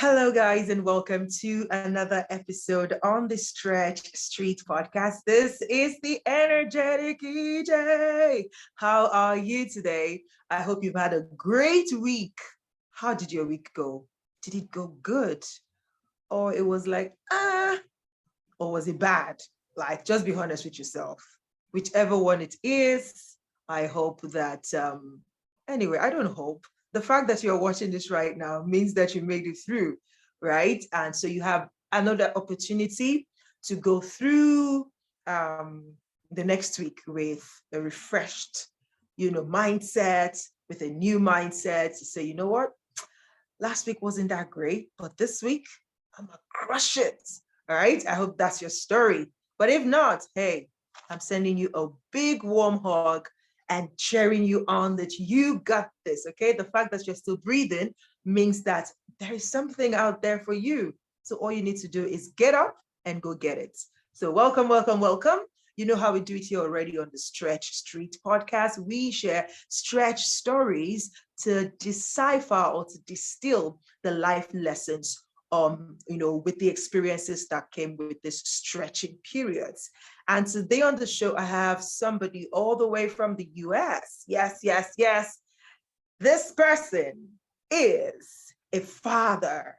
Hello, guys, and welcome to another episode on the Stretch Street podcast. This is the energetic EJ. How are you today? I hope you've had a great week. How did your week go? Did it go good? Or it was like, or was it bad? Like, just be honest with yourself. Whichever one it is, I hope that, anyway, I don't hope. The fact that you're watching this right now means that you made it through, right? And so you have another opportunity to go through the next week with a refreshed, mindset, with a new mindset to say, you know what? Last week wasn't that great, but this week, I'm gonna crush it. All right. I hope that's your story. But if not, hey, I'm sending you a big warm hug and cheering you on that you got this. Okay. The fact that you're still breathing means that there is something out there for you. So all you need to do is get up and go get it. So welcome, welcome, welcome. You know how we do it here already on the Stretch Street podcast. We share stretch stories to decipher or to distill the life lessons with the experiences that came with this stretching periods. And today on the show, I have somebody all the way from the US. Yes, yes, yes. This person is a father.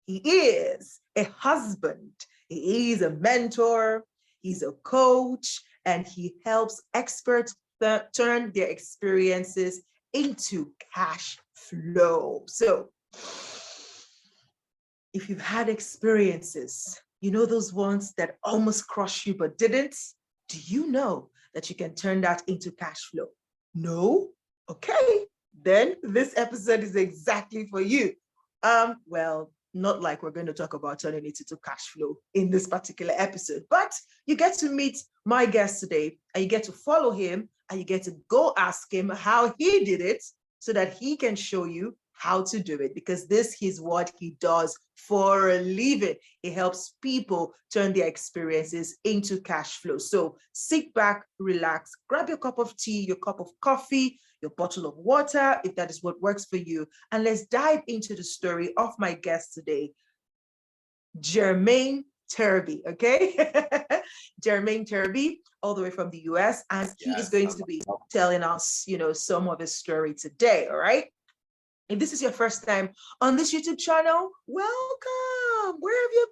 He is a husband. He is a mentor. He's a coach, and he helps experts turn their experiences into cash flow. So, if you've had experiences, those ones that almost crush you but didn't, do you know that you can turn that into cash flow? No? Okay, then this episode is exactly for you. Well, not like we're going to talk about turning it into cash flow in this particular episode, but you get to meet my guest today, and you get to follow him, and you get to go ask him how he did it so that he can show you how to do it, because this is what he does for a living. He helps people turn their experiences into cash flow. So sit back, relax, grab your cup of tea, your cup of coffee, your bottle of water, if that is what works for you. And let's dive into the story of my guest today, Germaine Turby, okay? Germaine Turby, all the way from the US, and he is going to be telling us, some of his story today, all right? If this is your first time on this YouTube channel, welcome. Where have you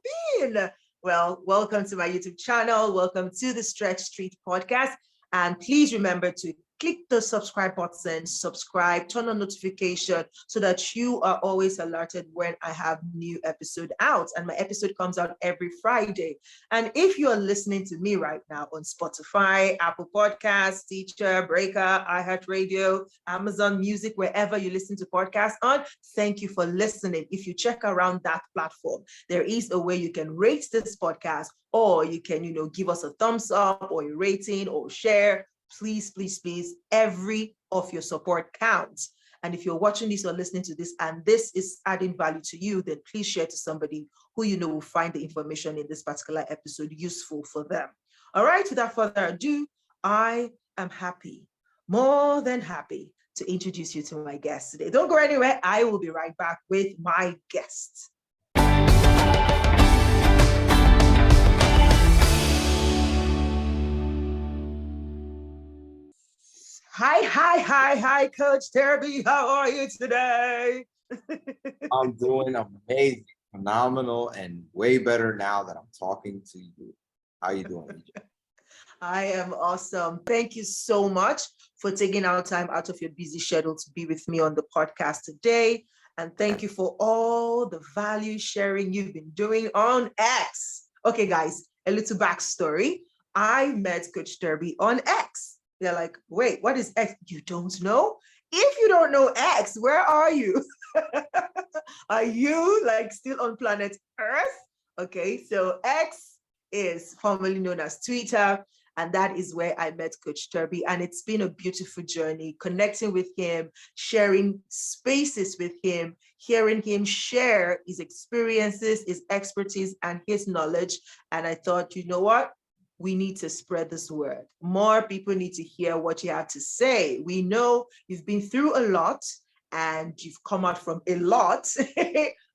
been? Well, welcome to my YouTube channel. Welcome to the Stretch Street podcast. And please remember to click the subscribe button, subscribe, turn on notification so that you are always alerted when I have new episode out. And my episode comes out every Friday. And if you are listening to me right now on Spotify, Apple Podcasts, Teacher, Breaker, iHeartRadio, Amazon Music, wherever you listen to podcasts on, thank you for listening. If you check around that platform, there is a way you can rate this podcast, or you can, give us a thumbs up or a rating or share. Please, please, please, every of your support counts. And if you're watching this or listening to this and this is adding value to you, then please share to somebody who will find the information in this particular episode useful for them. All right, without further ado, I am happy, more than happy, to introduce you to my guest today. Don't go anywhere. I will be right back with my guest. Hi, Coach Turby. How are you today? I'm doing amazing, phenomenal, and way better now that I'm talking to you. How you doing, EJ? I am awesome. Thank you so much for taking our time out of your busy schedule to be with me on the podcast today. And thank you for all the value sharing you've been doing on X. Okay, guys, a little backstory. I met Coach Turby on X. They're like, wait, what is X? You don't know? If you don't know X, where are you? Are you still on planet Earth? Okay, so X is formerly known as Twitter, and that is where I met Coach Turby. And it's been a beautiful journey connecting with him, sharing spaces with him, hearing him share his experiences, his expertise, and his knowledge. And I thought, you know what? We need to spread this word. More people need to hear what you have to say. We know you've been through a lot and you've come out from a lot,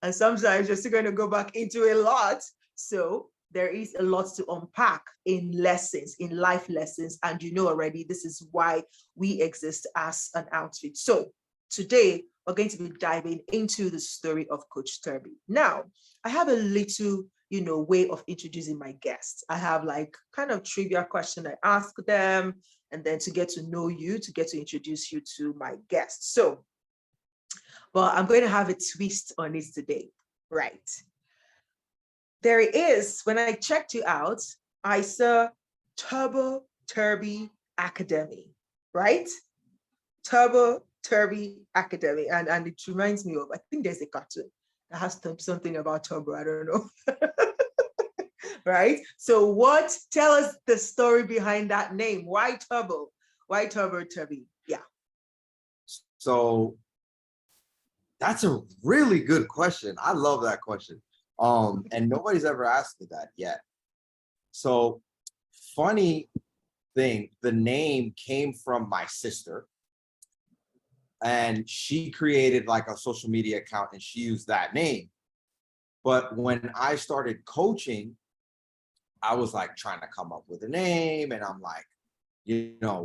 And sometimes you're still going to go back into a lot. So there is a lot to unpack in lessons, in life lessons. And you know already, this is why we exist as an outfit. So today, we're going to be diving into the story of Coach Turby. Now, I have a little, way of introducing my guests. I have like kind of trivia question I ask them, and then to get to know you, to get to introduce you to my guests. So, but I'm going to have a twist on it today, right? There it is. When I checked you out, I saw Turbo Turby Academy, right? Turbo Turby Academy. And it reminds me of, I think there's a cartoon that has something about Turbo, I don't know. Right? So tell us the story behind that name. Why Turbo? Why Turbo Turby? Yeah. So that's a really good question. I love that question. And nobody's ever asked me that yet. So funny thing, the name came from my sister, and she created like a social media account and she used that name. But when I started coaching, I was like trying to come up with a name, and I'm like,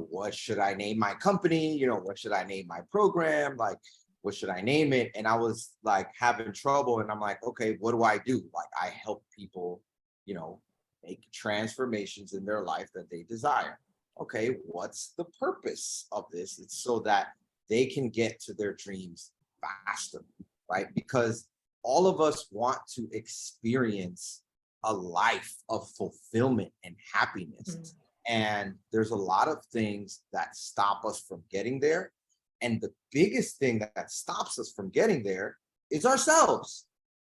what should I name my company? What should I name my program? Like, what should I name it? And I was like having trouble, and I'm like, okay, what do I do? Like, I help people, make transformations in their life that they desire. Okay, what's the purpose of this? It's so that they can get to their dreams faster, right? Because all of us want to experience a life of fulfillment and happiness. Mm-hmm. And there's a lot of things that stop us from getting there. And the biggest thing that stops us from getting there is ourselves,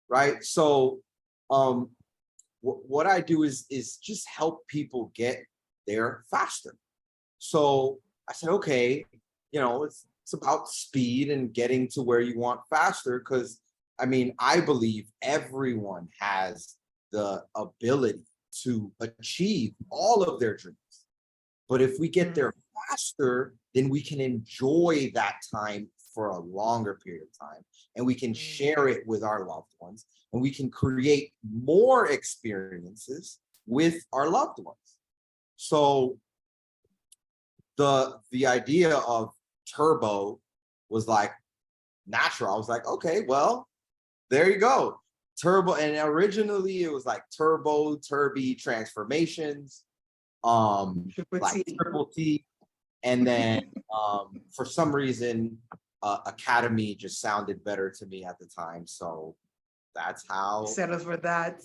right? So what I do is just help people get there faster. So I said, okay, it's about speed and getting to where you want faster. Because I believe everyone has the ability to achieve all of their dreams. But if we get there faster, then we can enjoy that time for a longer period of time, and we can share it with our loved ones, and we can create more experiences with our loved ones. So the idea of Turbo was like natural. I was like, okay, well, there you go. Turbo. And originally it was like Turbo Turby Transformations, Triple T. And then for some reason, Academy just sounded better to me at the time. So that's how. Settle for that.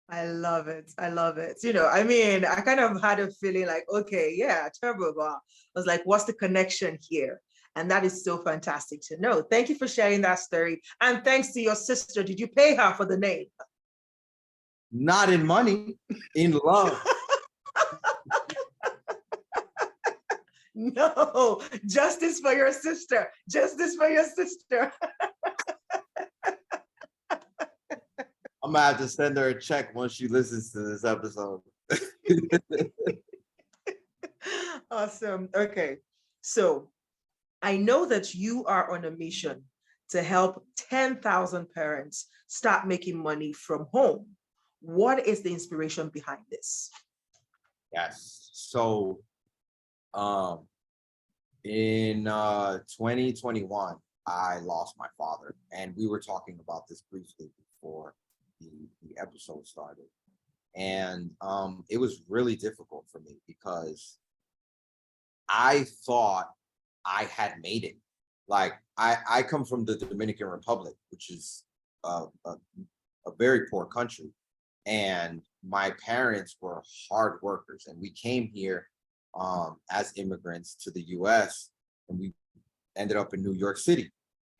I love it. I love it. I kind of had a feeling like, okay, yeah, Turbo Bar. I was like, what's the connection here? And that is so fantastic to know. Thank you for sharing that story. And thanks to your sister. Did you pay her for the name? Not in money, in love. No, justice for your sister. Justice for your sister. I'm gonna have to send her a check once she listens to this episode. Awesome. Okay. So I know that you are on a mission to help 10,000 parents start making money from home. What is the inspiration behind this? Yes. So in 2021, I lost my father, and we were talking about this briefly before the episode started. And it was really difficult for me because I thought I had made it. Like, I come from the Dominican Republic, which is a very poor country. And my parents were hard workers, and we came here as immigrants to the US, and we ended up in New York City.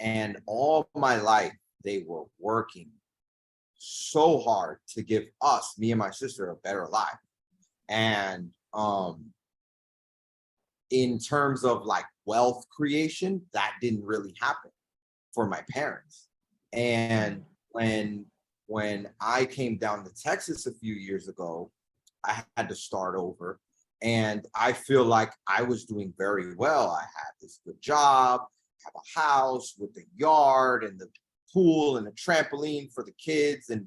And all my life, they were working so hard to give us, me and my sister, a better life. And in terms of like wealth creation, that didn't really happen for my parents. And when I came down to Texas a few years ago, I had to start over. And I feel like I was doing very well. I had this good job. have a house with the yard and the pool and a trampoline for the kids, and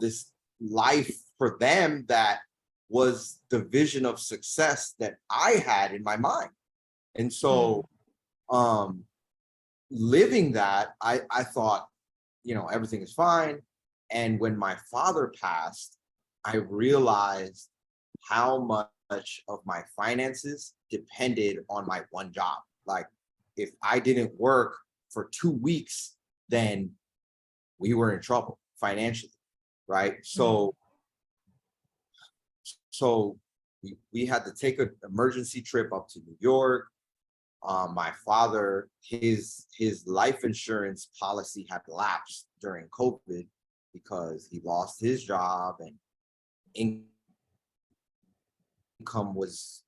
this life for them that was the vision of success that I had in my mind. And so living that, I thought, everything is fine. And when my father passed, I realized how much of my finances depended on my one job. Like, if I didn't work for 2 weeks, then we were in trouble financially, right? So we had to take an emergency trip up to New York. My father, his life insurance policy had lapsed during COVID because he lost his job, and income was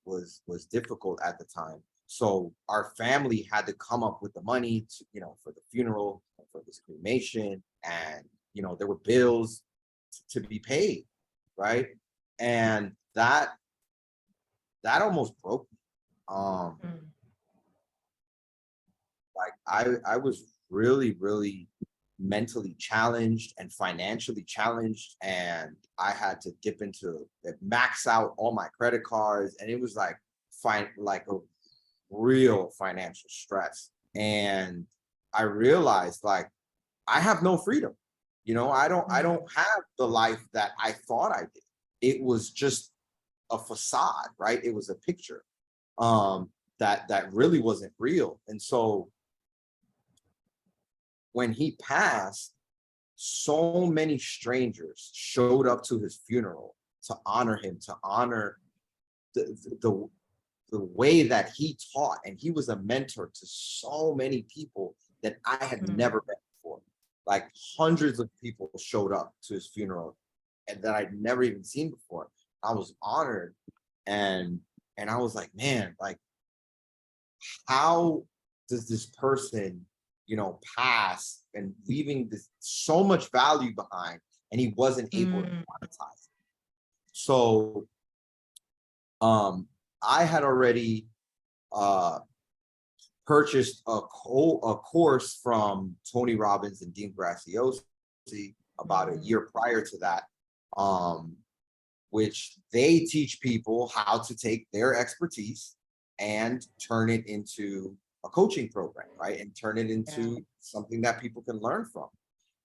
difficult at the time. So our family had to come up with the money to, for the funeral, for this cremation, and there were bills to be paid, right? And that almost broke me. Like, I was really, really mentally challenged and financially challenged, and I had to dip into max out all my credit cards, and it was like a real financial stress. And I realized, like, I have no freedom. I don't have the life that I thought I did. It was just a facade, right? It was a picture that really wasn't real. And so when he passed, so many strangers showed up to his funeral to honor him, to honor the way that he taught. And he was a mentor to so many people that I had never met before. Like, hundreds of people showed up to his funeral and that I'd never even seen before. I was honored, and I was like, man, like, how does this person pass and leaving this so much value behind, and he wasn't able to monetize it? So I had already purchased a course from Tony Robbins and Dean Graziosi about a year prior to that, which they teach people how to take their expertise and turn it into a coaching program, right? And turn it into something that people can learn from.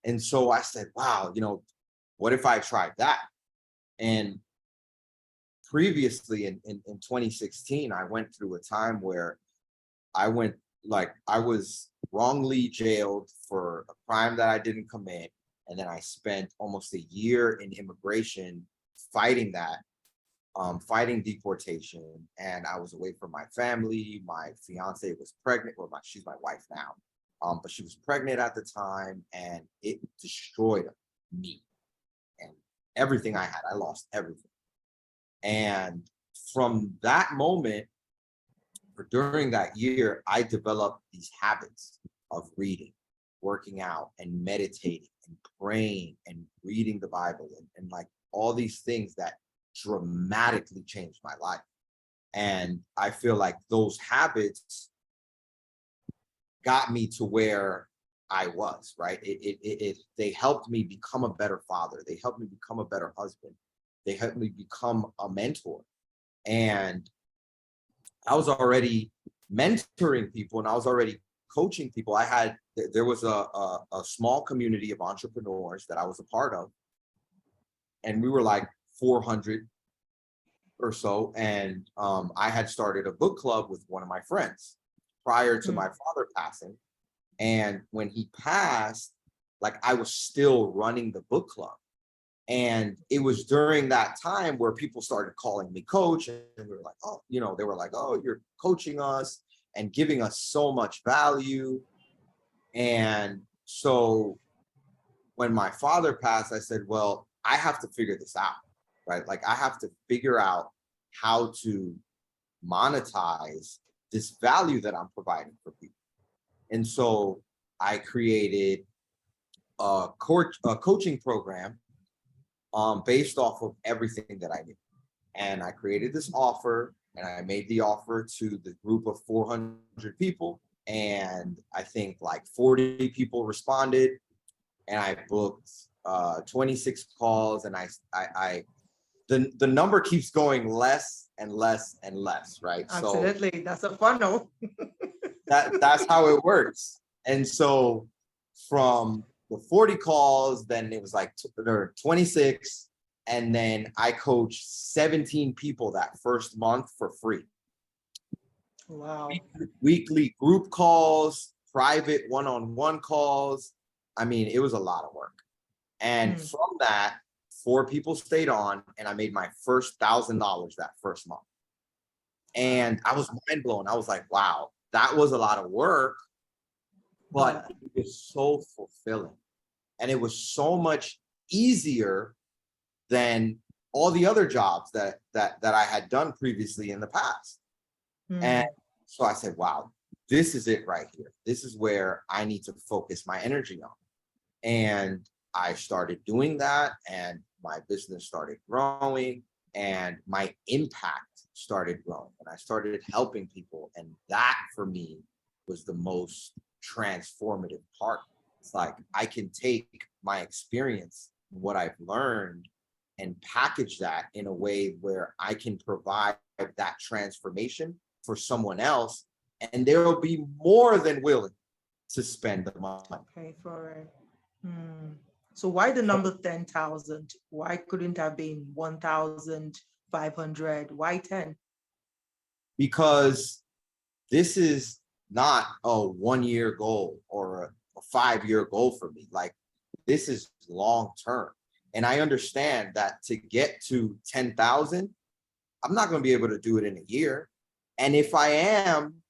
And so I said, wow, what if I tried that? And previously in 2016, I went through a time where I was wrongly jailed for a crime that I didn't commit. And then I spent almost a year in immigration fighting that, fighting deportation. And I was away from my family. My fiance was pregnant. Well, she's my wife now. But she was pregnant at the time, and it destroyed me and everything I had. I lost everything. And from that moment, or during that year, I developed these habits of reading, working out, and meditating, and praying, and reading the Bible, and like all these things that dramatically changed my life. And I feel like those habits got me to where I was, right? They helped me become a better father. They helped me become a better husband. They helped me become a mentor. And I was already mentoring people, and I was already coaching people. There was a small community of entrepreneurs that I was a part of, and we were like 400 or so. And I had started a book club with one of my friends prior to my father passing. And when he passed, like, I was still running the book club. And it was during that time where people started calling me coach, and we were like, oh, they were like, oh, you're coaching us and giving us so much value. And so when my father passed, I said, well, I have to figure this out, right? Like, I have to figure out how to monetize this value that I'm providing for people. And so I created a coaching program based off of everything that I knew. And I created this offer, and I made the offer to the group of 400 people. and I think like 40 people responded, and I booked 26 calls, and the number keeps going less and less and less, right? So Absolutely. That's a funnel. that's how it works. And so from the 40 calls, then it was like there were 26, and then I coached 17 people that first month for free. Wow. Weekly group calls, private one-on-one calls. I mean, it was a lot of work. And from that, 4 people stayed on, and I made my first $1,000 that first month. And I was mind blown. I was like, wow, that was a lot of work, but it was so fulfilling. And it was so much easier than all the other jobs that I had done previously in the past. And so I said, wow, this is it right here. This is where I need to focus my energy on. And I started doing that, and my business started growing, and my impact started growing, and I started helping people. And that for me was the most transformative part. It's like I can take my experience, what I've learned, and package that in a way where I can provide that transformation for someone else, and they'll be more than willing to spend the money. Okay, for it. So why the number 10,000? Why couldn't have been 1,500? Why 10? Because this is not a 1-year goal or a 5-year goal for me. Like, this is long term. And I understand that to get to 10,000, I'm not going to be able to do it in a year. And if I am,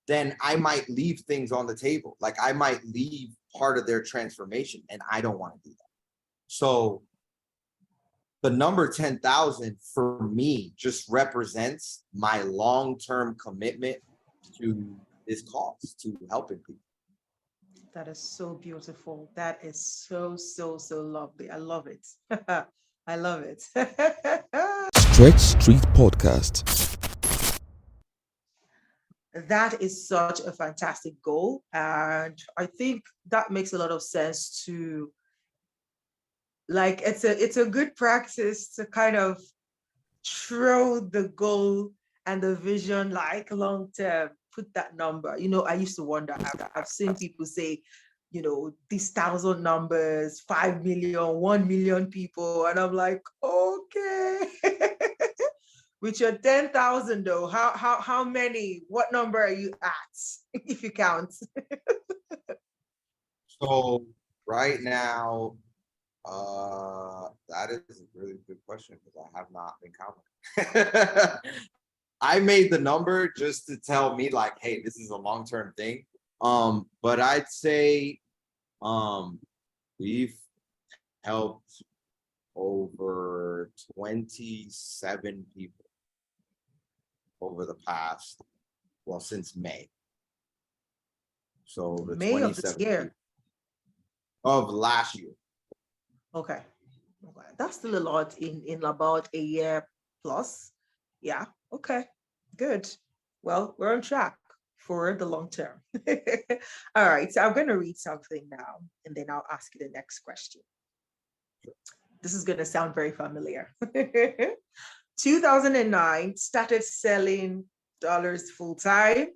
then I might leave things on the table. Like, I might leave part of their transformation, and I don't want to do that. So the number 10,000 for me just represents my long-term commitment to this cause, to helping people. That is so beautiful. That is so, so, so lovely. I love it. I love it. Stretch Street Podcast. That is such a fantastic goal. And I think that makes a lot of sense to, like, it's a good practice to kind of throw the goal and the vision like long term, put that number. I used to wonder, I've seen people say, these 1,000 numbers, 5 million, 1 million people. And I'm like, okay. With your 10,000 though, how many, what number are you at, if you count? So right now, that is a really good question, because I have not been counting. I made the number just to tell me, like, hey, this is a long-term thing. But I'd say we've helped over 27 people over the past, well, since May. So the May of this 27 year. of last year. Okay. That's still a lot in about a year plus. Yeah. Okay. Good. Well, we're on track for the long term. All right. So I'm going to read something now, and then I'll ask you the next question. This is going to sound very familiar. 2009, started selling dollars full time.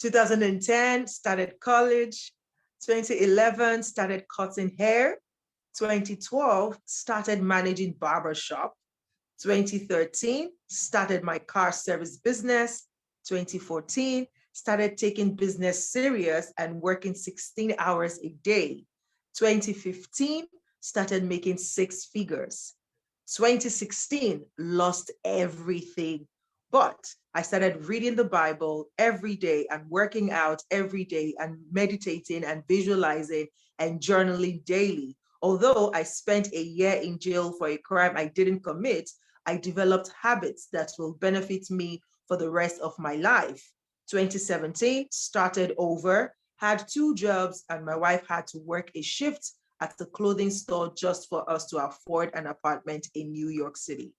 2010, started college. 2011, started cutting hair. 2012, started managing barbershop. 2013, started my car service business. 2014, started taking business serious and working 16 hours a day. 2015, started making 6 figures. 2016, lost everything. But I started reading the Bible every day and working out every day and meditating and visualizing and journaling daily. Although I spent a year in jail for a crime I didn't commit, I developed habits that will benefit me for the rest of my life. 2017, started over, had 2 jobs, and my wife had to work a shift at the clothing store just for us to afford an apartment in New York City.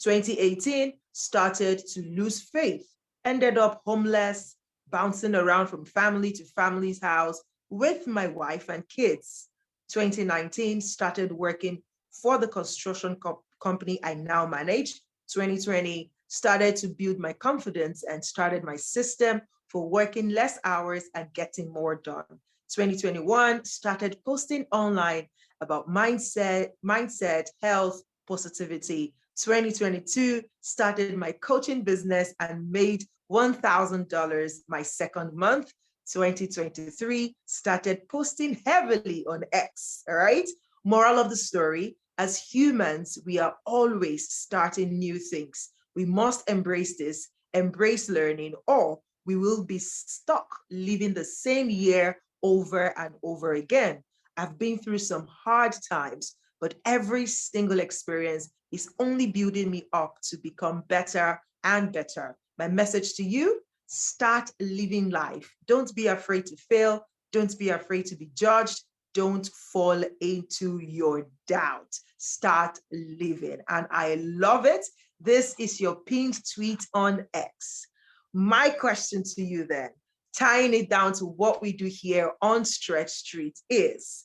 2018, started to lose faith, ended up homeless, bouncing around from family to family's house with my wife and kids. 2019, started working for the construction company I now manage. 2020, started to build my confidence and started my system for working less hours and getting more done. 2021, started posting online about mindset, health, positivity. 2022, started my coaching business and made $1,000 my second month. 2023, started posting heavily on X, all right? Moral of the story, as humans, we are always starting new things. We must embrace this, embrace learning, or we will be stuck living the same year over and over again. I've been through some hard times, but every single experience is only building me up to become better and better. My message to you, start living life. Don't be afraid to fail. Don't be afraid to be judged. Don't fall into your doubt. Start living. And I love it. This is your pinned tweet on X. My question to you then, tying it down to what we do here on Stretch Street, is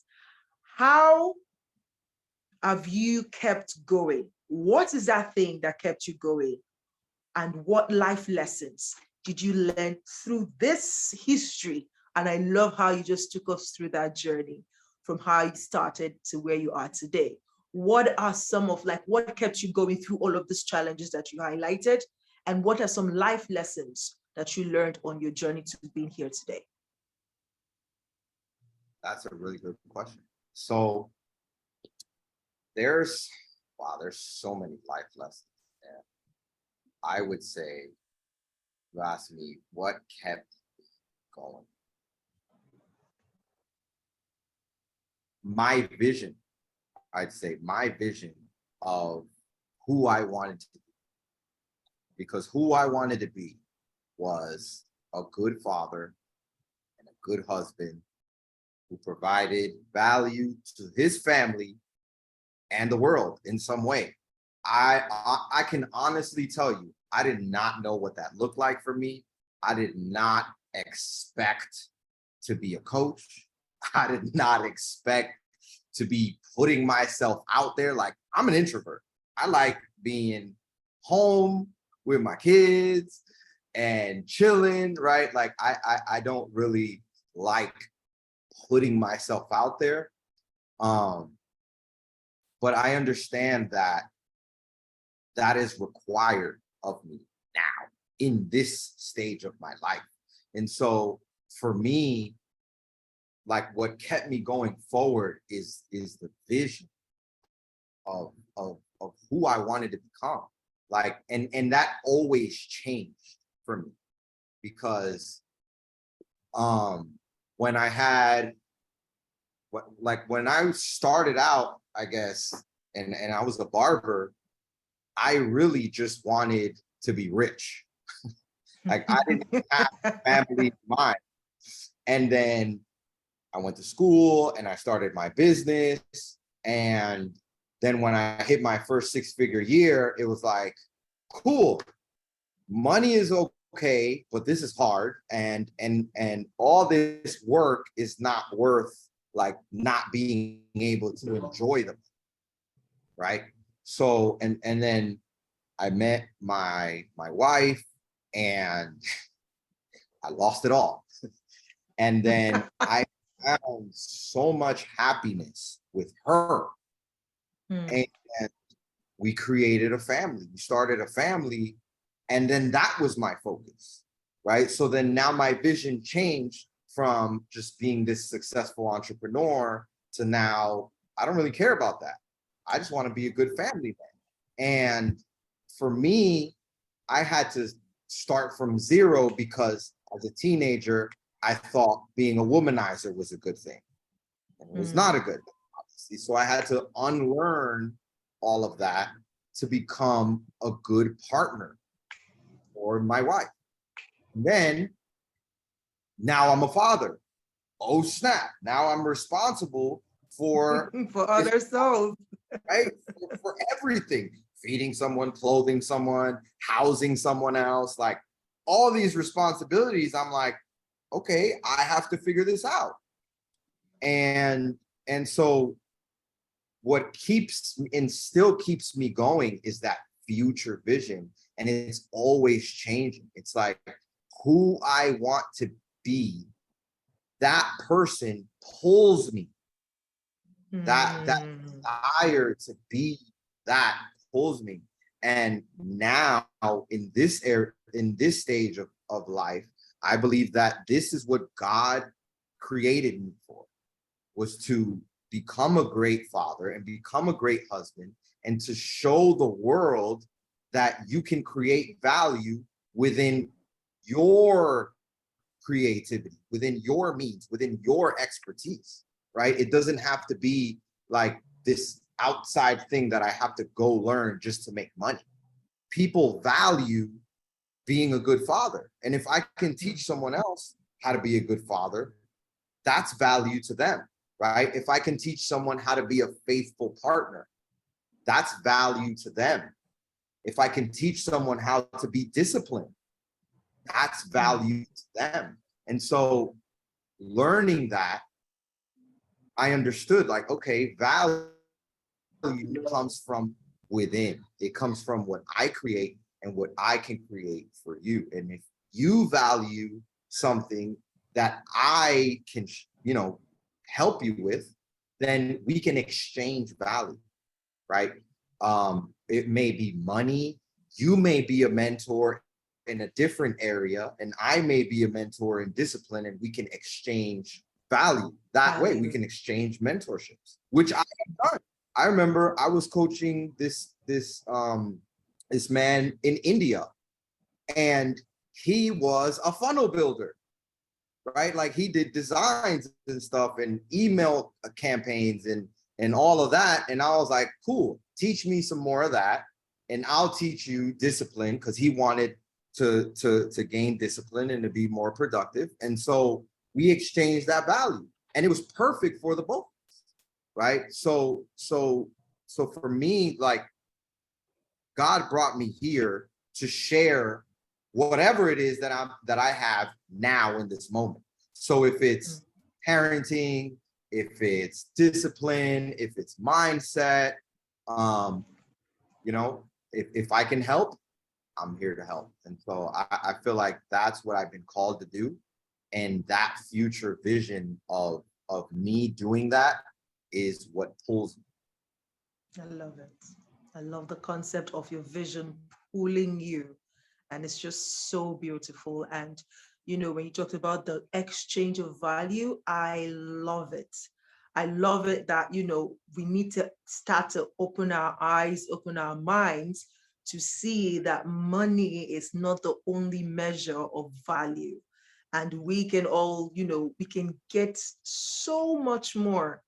how have you kept going? What is that thing that kept you going? And what life lessons did you learn through this history? And I love how you just took us through that journey from how you started to where you are today. What are some of what kept you going through all of these challenges that you highlighted? And what are some life lessons that you learned on your journey to being here today? That's a really good question. So there's so many life lessons. And I would say, you asked me what kept me going. My vision, I'd say my vision of who I wanted to be. Because who I wanted to be was a good father and a good husband who provided value to his family and the world in some way. I can honestly tell you, I did not know what that looked like for me. I did not expect to be a coach. I did not expect to be putting myself out there. Like, I'm an introvert. I like being home with my kids and chilling, right? Like, I don't really like putting myself out there. But I understand that that is required of me now in this stage of my life. And so for me, like, what kept me going forward is the vision of who I wanted to become. Like, and that always changed for me, because when I started out, I guess, and I was a barber, I really just wanted to be rich. Like, I didn't have a family in mind. And then I went to school and I started my business. And then when I hit my first 6-figure year, it was like, cool, money is okay, but this is hard. And all this work is not worth like not being able to enjoy them. Right. So, and then I met my wife and I lost it all. And then I found so much happiness with her. And we created a family. We started a family. And then that was my focus. Right. So then now my vision changed from just being this successful entrepreneur to now I don't really care about that. I just want to be a good family man. And for me, I had to start from zero, because as a teenager, I thought being a womanizer was a good thing. And it was not a good thing, obviously. So I had to unlearn all of that to become a good partner for my wife. And then now I'm a father. Oh, snap. Now I'm responsible for other souls. Right? For everything. Feeding someone, clothing someone, housing someone else. Like, all these responsibilities, I'm like, okay, I have to figure this out. And so what keeps and still keeps me going is that future vision. And it's always changing. It's like who I want to be, that person pulls me. That desire to be that pulls me. And now in this stage of life, I believe that this is what God created me for, was to become a great father and become a great husband, and to show the world that you can create value within your creativity, within your means, within your expertise, right? It doesn't have to be like this outside thing that I have to go learn just to make money. People value being a good father. And if I can teach someone else how to be a good father, that's value to them, right? If I can teach someone how to be a faithful partner, that's value to them. If I can teach someone how to be disciplined, that's value to them. And so learning that, I understood like, okay, value comes from within. It comes from what I create and what I can create for you. And if you value something that I can, help you with, then we can exchange value, right? It may be money. You may be a mentor in a different area, and I may be a mentor in discipline, and we can exchange value. That way we can exchange mentorships, which I have done. I remember I was coaching this man in India, and he was a funnel builder, right? Like he did designs and stuff and email campaigns and all of that. And I was like, cool, teach me some more of that, and I'll teach you discipline, because he wanted to gain discipline and to be more productive. And so we exchanged that value, and it was perfect for the both, right? So for me, like, God brought me here to share whatever it is that I have now in this moment. So if it's parenting, if it's discipline, if it's mindset, if I can help, I'm here to help. And so I feel like that's what I've been called to do. And that future vision of me doing that is what pulls me. I love it. I love the concept of your vision pulling you. And it's just so beautiful. And, when you talked about the exchange of value, I love it. I love it that, we need to start to open our eyes, open our minds to see that money is not the only measure of value. And we can all, we can get so much more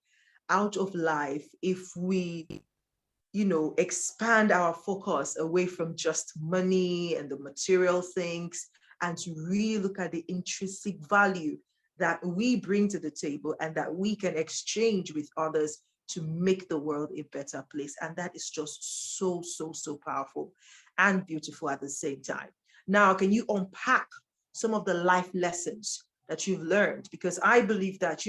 out of life if we expand our focus away from just money and the material things, and to really look at the intrinsic value that we bring to the table and that we can exchange with others to make the world a better place. And that is just so, so, so powerful and beautiful at the same time. Now, can you unpack some of the life lessons that you've learned? Because I believe that,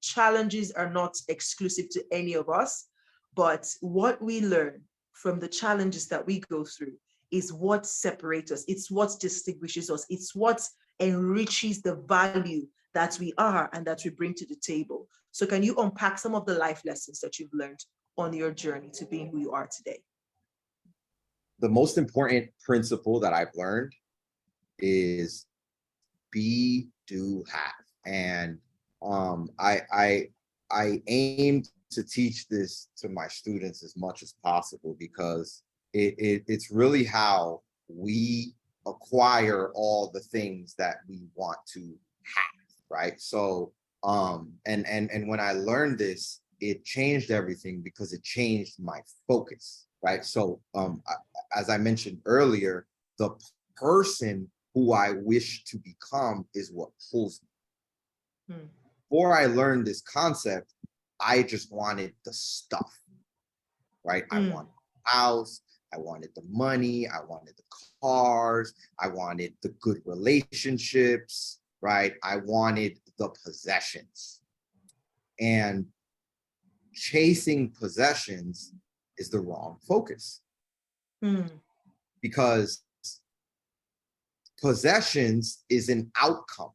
challenges are not exclusive to any of us, but what we learn from the challenges that we go through is what separates us. It's what distinguishes us. It's what enriches the value that we are and that we bring to the table. So can you unpack some of the life lessons that you've learned on your journey to being who you are today? The most important principle that I've learned is be, do, have. And I aim to teach this to my students as much as possible, because it's really how we acquire all the things that we want to have, right? So and when I learned this, it changed everything, because it changed my focus, right? So as I mentioned earlier, the person who I wish to become is what pulls me. Before I learned this concept, I just wanted the stuff, right? I wanted a house, I I wanted the money, I wanted the cars, I wanted the good relationships, right? I wanted the possessions. And chasing possessions is the wrong focus, because possessions is an outcome,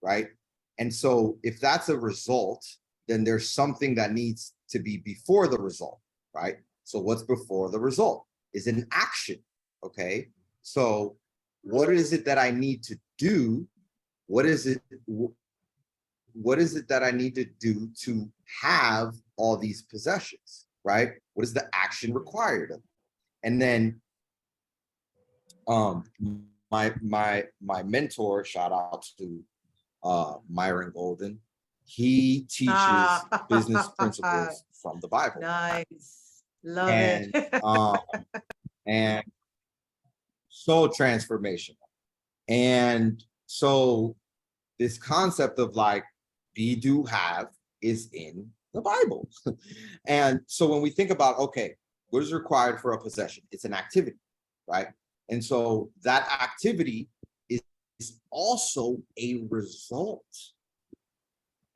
right? And so if that's a result, then there's something that needs to be before the result, right? So what's before the result is an action, okay? So what is it that I need to do? What is it that I need to do to have all these possessions, right? What is the action required of me? And then my mentor, shout out to Myron Golden, he teaches business principles from the Bible. Nice. Love And it. and so transformational. And so this concept of like be, do, have is in the Bible. And so when we think about, okay, what is required for a possession? It's an activity, right? And so that activity is also a result.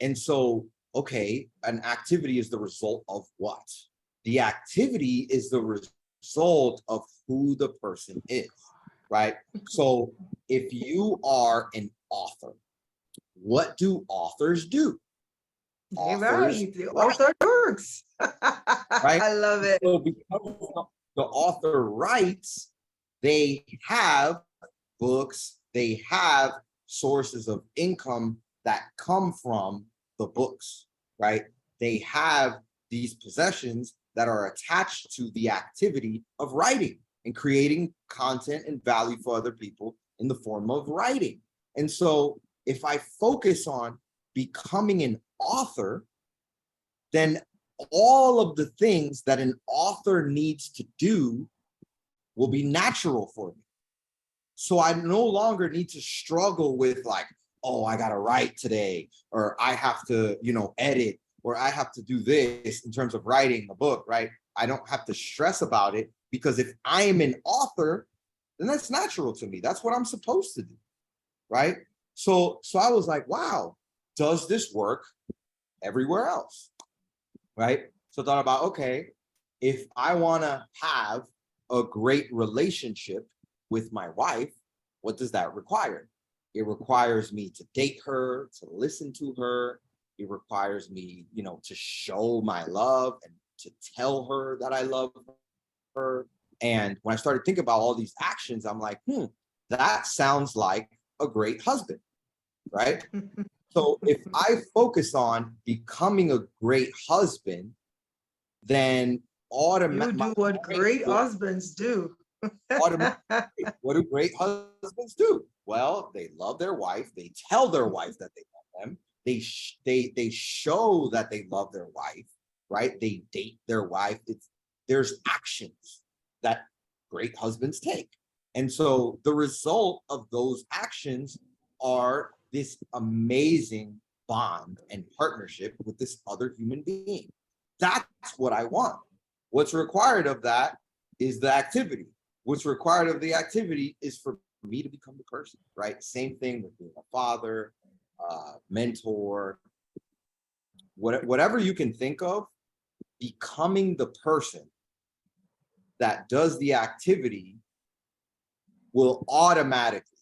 And so, okay, an activity is the result of what? The activity is the result of who the person is, right? So if you are an author, what do authors do? You're Authors right. The write, author works. right? I love it. So because the author writes, they have books, they have sources of income that come from the books, right? They have these possessions that are attached to the activity of writing and creating content and value for other people in the form of writing. And so if I focus on becoming an author, then all of the things that an author needs to do will be natural for me. So I no longer need to struggle with like, oh, I got to write today, or I have to, edit, or I have to do this in terms of writing a book, right? I don't have to stress about it, because if I am an author, then that's natural to me. That's what I'm supposed to do, right? So I was like, wow, does this work everywhere else, right? So I thought about, okay, if I want to have a great relationship with my wife, what does that require? It requires me to date her, to listen to her. It requires me, to show my love and to tell her that I love her. And when I started thinking about all these actions, I'm like, that sounds like a great husband, right? So if I focus on becoming a great husband, then You do what great husbands do. what do great husbands do? Well, they love their wife. They tell their wife that they love them. They show that they love their wife, right? They date their wife. There's actions that great husbands take. And so the result of those actions are this amazing bond and partnership with this other human being. That's what I want. What's required of that is the activity. What's required of the activity is for me to become the person, right? Same thing with being a father, mentor, whatever you can think of, becoming the person that does the activity will automatically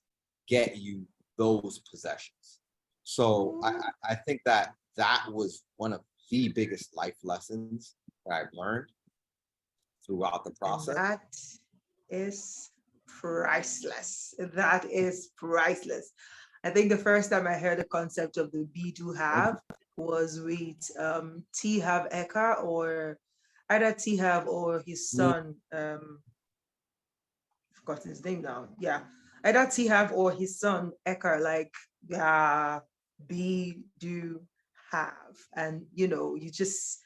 get you those possessions. So I think that was one of the biggest life lessons that I've learned throughout the process. And that is priceless. That is priceless. I think the first time I heard the concept of the be do have was with T. Have Eka, or either T. Have or his son, forgotten his name now. Yeah. Either T. Have or his son Eka, like, yeah, be, do, have. And you just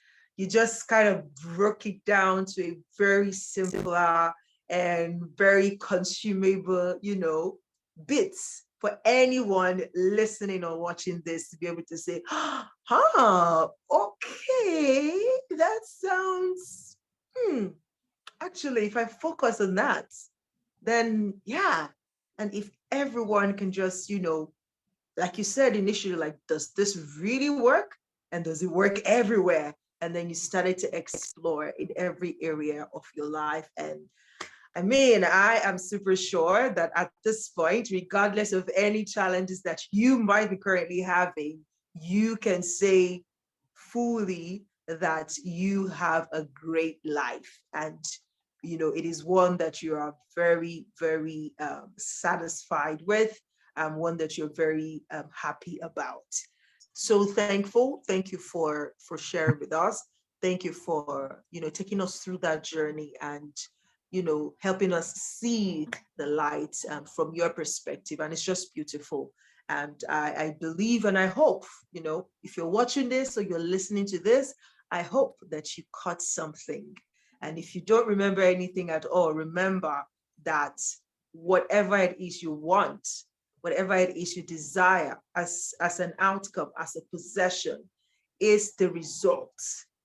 kind of broke it down to a very simpler and very consumable, bits for anyone listening or watching this to be able to say, okay, that sounds, actually, if I focus on that, then yeah. And if everyone can just, like you said initially, like, does this really work? And does it work everywhere? And then you started to explore in every area of your life. And I mean, I am super sure that at this point, regardless of any challenges that you might be currently having, you can say fully that you have a great life. And, it is one that you are very, very satisfied with, one that you're very happy about. So thankful. Thank you for sharing with us. Thank you for, taking us through that journey and helping us see the light from your perspective. And it's just beautiful. And I believe and I hope, if you're watching this or you're listening to this, I hope that you caught something. And if you don't remember anything at all, remember that whatever it is you want, whatever it is you desire as an outcome, as a possession, is the result,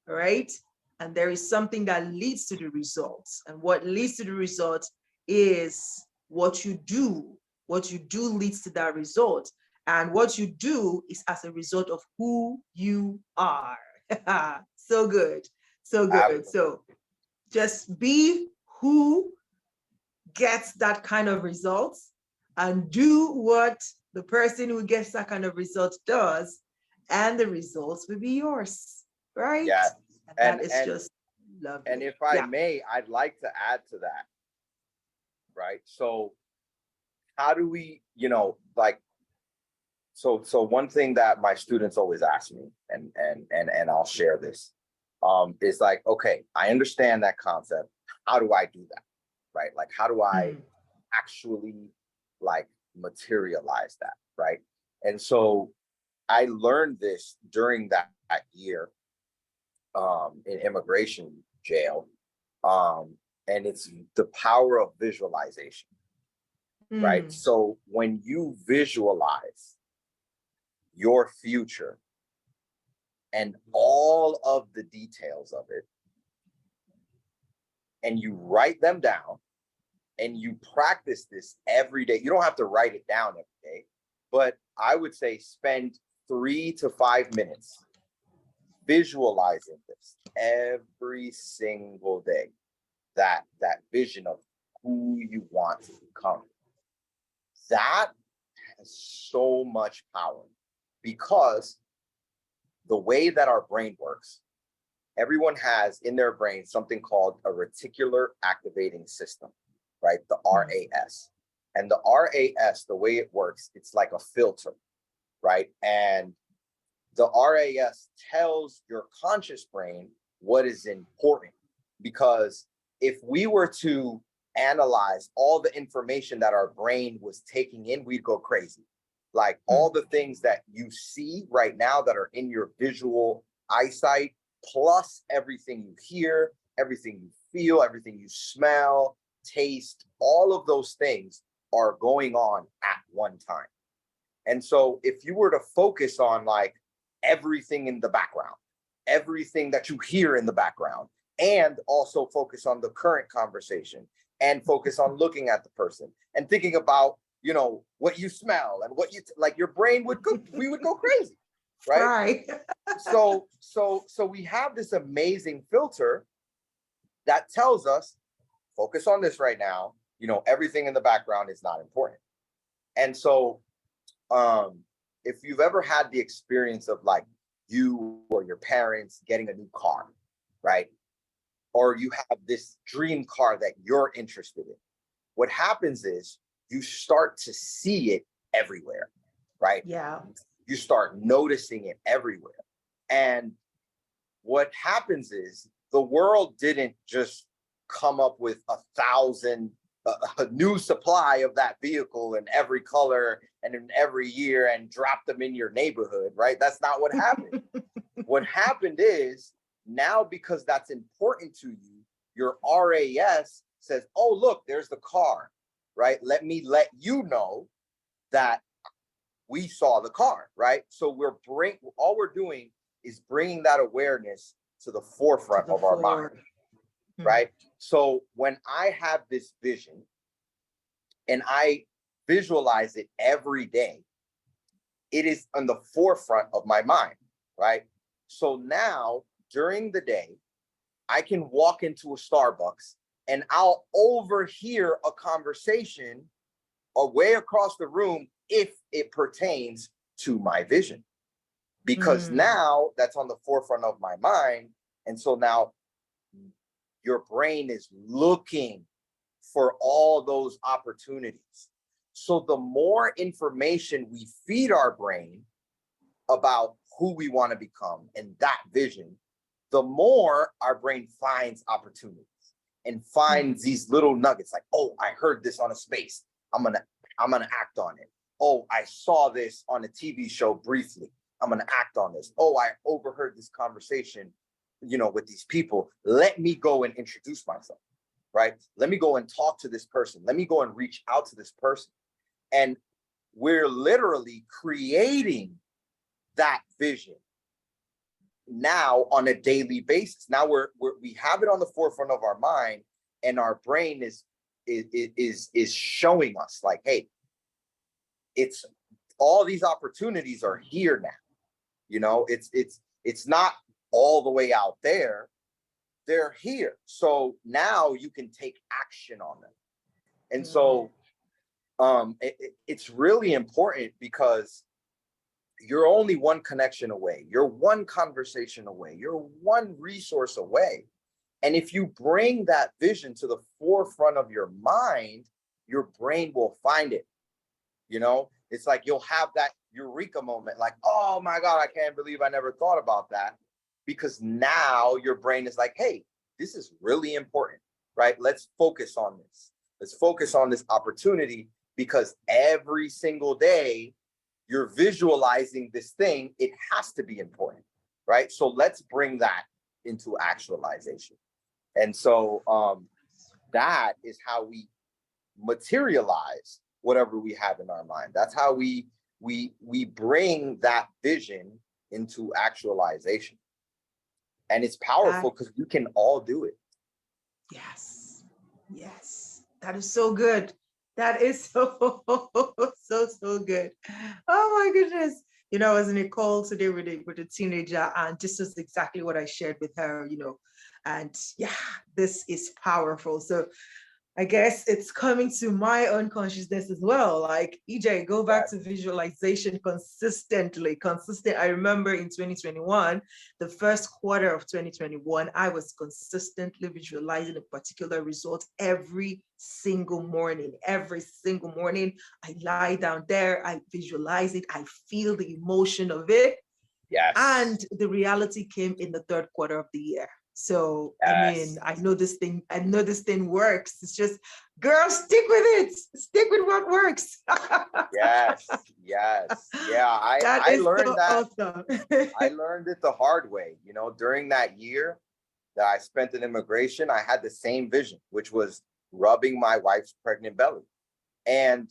right? And there is something that leads to the results. And what leads to the result is what you do. What you do leads to that result. And what you do is as a result of who you are. So good. So good. Absolutely. So just be who gets that kind of results and do what the person who gets that kind of result does, and the results will be yours, right? Yeah. And And that is and just lovely. and if I Yeah. may, I'd like to add to that, right? So how do we, like, so one thing that my students always ask me, and I'll share this, is like, okay, I understand that concept. How do I do that? Right? Like, how do I Mm. actually like materialize that? Right. And so I learned this during that year in immigration jail. Um, and it's the power of visualization, right? Mm. So when you visualize your future and all of the details of it, and you write them down and you practice this every day, you don't have to write it down every day, but I would say spend 3 to 5 minutes visualizing this every single day, that vision of who you want to become. That has so much power, because the way that our brain works, everyone has in their brain something called a reticular activating system, right? The RAS. And the RAS, the way it works, it's like a filter, right? And the RAS tells your conscious brain what is important. Because if we were to analyze all the information that our brain was taking in, we'd go crazy. Like all the things that you see right now that are in your visual eyesight, plus everything you hear, everything you feel, everything you smell, taste, all of those things are going on at one time. And so if you were to focus on like everything in the background, everything that you hear in the background, and also focus on the current conversation, and focus on looking at the person and thinking about, what you smell and what you like, your brain would go, we would go crazy, right? Right. So we have this amazing filter that tells us, focus on this right now. Everything in the background is not important. And so if you've ever had the experience of like you or your parents getting a new car, right? Or you have this dream car that you're interested in, what happens is you start to see it everywhere, right? Yeah. You start noticing it everywhere. And what happens is the world didn't just come up with 1,000 a new supply of that vehicle in every color and in every year and drop them in your neighborhood, right? That's not what happened. What happened is, now because that's important to you, your RAS says, oh, look, there's the car, right? Let me let you know that we saw the car, right? So all we're doing is bringing that awareness to the forefront The of our mind. four. right? So when I have this vision and I visualize it every day, it is on the forefront of my mind, right? So now during the day, I can walk into a Starbucks and I'll overhear a conversation away across the room if it pertains to my vision. Because now that's on the forefront of my mind. And so now your brain is looking for all those opportunities. So the more information we feed our brain about who we want to become and that vision, the more our brain finds opportunities and finds these little nuggets like, oh, I heard this on a space. I'm gonna act on it. Oh, I saw this on a TV show briefly. I'm gonna act on this. Oh, I overheard this conversation, with these people. Let me go and introduce myself, right? Let me go and talk to this person. Let me go and reach out to this person. And we're literally creating that vision now on a daily basis. Now we have it on the forefront of our mind, and our brain is showing us like, hey, it's all these opportunities are here now. It's not all the way out there. They're here. So now you can take action on them. And so it's really important because you're only one connection away. You're one conversation away. You're one resource away. And if you bring that vision to the forefront of your mind, your brain will find it. It's like you'll have that eureka moment, like, oh my God, I can't believe I never thought about that. Because now your brain is like, hey, this is really important, right? Let's focus on this. Let's focus on this opportunity, because every single day you're visualizing this thing. It has to be important, right? So let's bring that into actualization. And so that is how we materialize whatever we have in our mind. That's how we bring that vision into actualization. And it's powerful because we can all do it. Yes. That is so good. That is so good. Oh my goodness. I was in a call today with a teenager, and this is exactly what I shared with her, and yeah, this is powerful. So I guess it's coming to my own consciousness as well. Like, EJ, go back to visualization consistent. I remember in 2021, the first quarter of 2021, I was consistently visualizing a particular result every single morning. Every single morning, I lie down there, I visualize it, I feel the emotion of it. Yes. And the reality came in the third quarter of the year. So, yes. I know this thing works. It's just, girl, stick with it. Stick with what works. Yes. Yeah, I learned that. Awesome. I learned it the hard way. During that year that I spent in immigration, I had the same vision, which was rubbing my wife's pregnant belly. And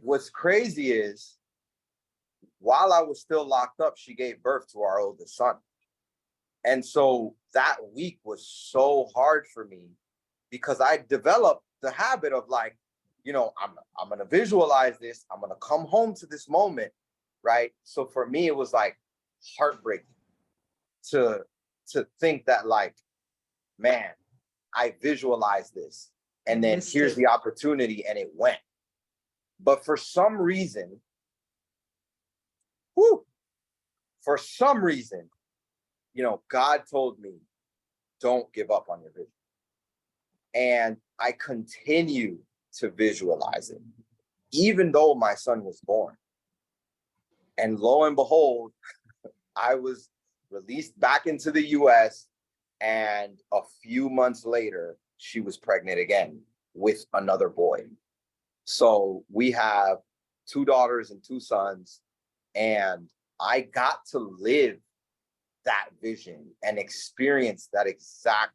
what's crazy is, while I was still locked up, she gave birth to our oldest son. And so that week was so hard for me, because I developed the habit of like, I'm going to visualize this. I'm going to come home to this moment, right? So for me, it was like heartbreaking to think that, like, man, I visualized this, and then here's the opportunity, and it went. But for some reason, God told me, don't give up on your vision. And I continue to visualize it, even though my son was born. And lo and behold, I was released back into the US, and a few months later, she was pregnant again with another boy. So we have 2 daughters and 2 sons, and I got to live that vision and experience that exact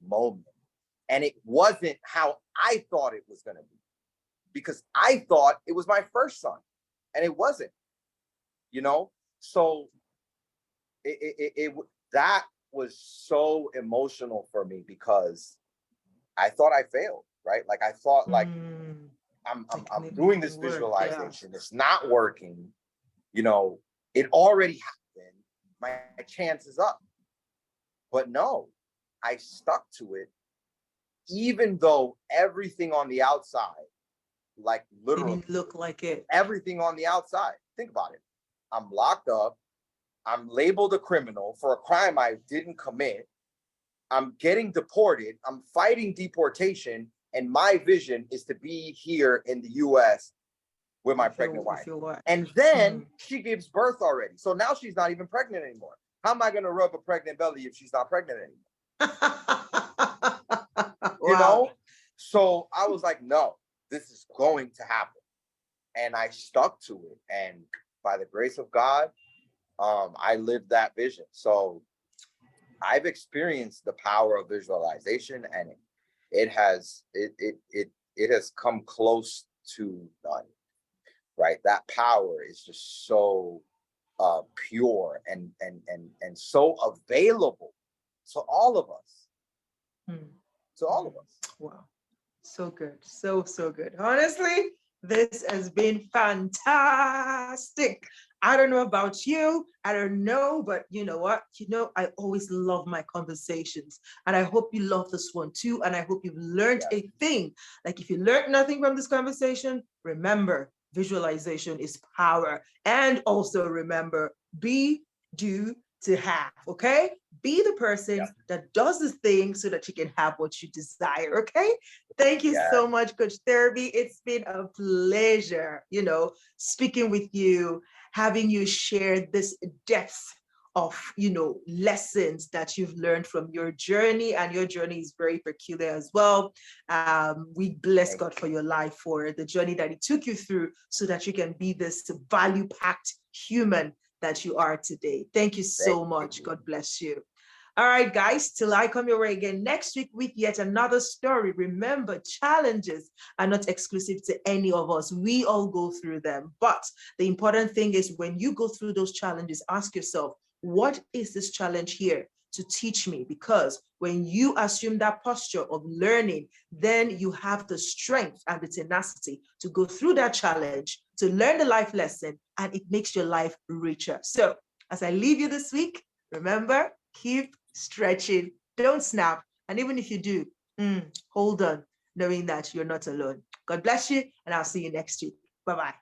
moment. And it wasn't how I thought it was going to be, because I thought it was my first son, and it wasn't, So that was so emotional for me because I thought I failed, right? Like I thought like I'm doing this visualization. It's not working. You know, it already happened. My chance is up. But no, I stuck to it, even though everything on the outside, like literally didn't look like it. Everything on the outside. Think about it. I'm locked up. I'm labeled a criminal for a crime I didn't commit. I'm getting deported. I'm fighting deportation. And my vision is to be here in the US with my pregnant wife. And then she gives birth already. So now she's not even pregnant anymore. How am I going to rub a pregnant belly if she's not pregnant anymore? You know? So I was like, no, this is going to happen. And I stuck to it. And by the grace of God, I lived that vision. So I've experienced the power of visualization, and it has come close to none. Right? That power is just so pure and so available to all of us. To all of us. Wow. So good. So good. Honestly, this has been fantastic. I don't know about you. I don't know, but you know what? I always love my conversations, and I hope you love this one too. And I hope you've learned a thing. Like if you learned nothing from this conversation, remember, visualization is power. And also remember, be, do, to have, okay? Be the person that does the thing so that you can have what you desire, okay? Thank you so much, Coach Turby. It's been a pleasure, speaking with you, having you share this depth of, lessons that you've learned from your journey, and your journey is very peculiar as well. We bless God for your life, for the journey that He took you through so that you can be this value-packed human that you are today. Thank you so much. God bless you. All right, guys, till I come your way again next week with yet another story. Remember, challenges are not exclusive to any of us. We all go through them. But the important thing is when you go through those challenges, ask yourself, what is this challenge here to teach me? Because when you assume that posture of learning, then you have the strength and the tenacity to go through that challenge, to learn the life lesson, and it makes your life richer. So as I leave you this week, remember, keep stretching, don't snap. And even if you do, hold on, knowing that you're not alone. God bless you, and I'll see you next week. Bye-bye.